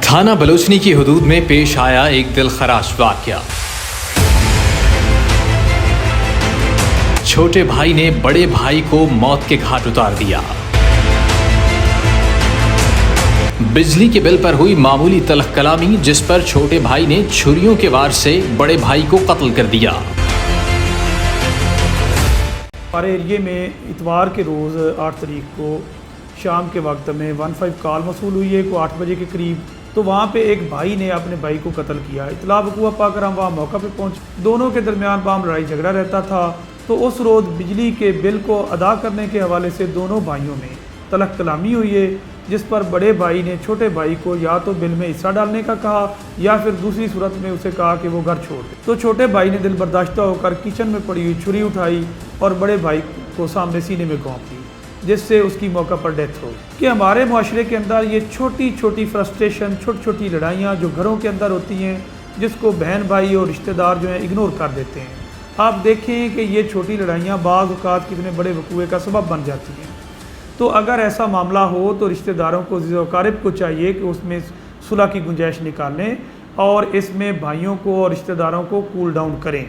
थाना बलोचनी की हुदूद में पेश आया एक दिलखराश वाक़या। छोटे भाई ने बड़े भाई को मौत के घाट उतार दिया। बिजली के बिल पर हुई मामूली तलख कलामी, जिस पर छोटे भाई ने छुरियों के वार से बड़े भाई को कत्ल कर दिया। हमारे एरिए में इतवार के रोज़ 8 तारीख को शाम के वक्त में 15 कॉल मसूल हुई है को 8 बजे के करीब। तो वहाँ पे एक भाई ने अपने भाई को कत्ल किया। इतला वक़ूआ पाकर हम वहाँ मौका पे पहुँचे। दोनों के दरमियान बाम लड़ाई झगड़ा रहता था। तो उस रोज़ बिजली के बिल को अदा करने के हवाले से दोनों भाइयों में तलख कलामी हुई है, जिस पर बड़े भाई ने छोटे भाई को या तो बिल में हिस्सा डालने का कहा या फिर दूसरी सूरत में उसे कहा कि वो घर छोड़ दे। तो छोटे भाई ने दिल बर्दाश्ता होकर किचन में पड़ी हुई छुरी उठाई और बड़े भाई को सामने सीने में घोंप दी, जिससे उसकी मौका पर डेथ हो। कि हमारे माशरे के अंदर ये छोटी छोटी फ्रस्ट्रेशन, छोटी छोटी लड़ाइयाँ जो घरों के अंदर होती हैं, जिसको बहन भाई और रिश्तेदार जो हैं इग्नोर कर देते हैं। आप देखें कि ये छोटी लड़ाइयाँ बाज़ औक़ात कितने बड़े वक़ूए का सबब बन जाती हैं। तो अगर ऐसा मामला हो तो रिश्तेदारों को, ज़िज़-ओ-क़ारिब को चाहिए कि उसमें सुलह की गुंजाइश निकालें और इसमें भाइयों को और रिश्तेदारों को कूल डाउन करें।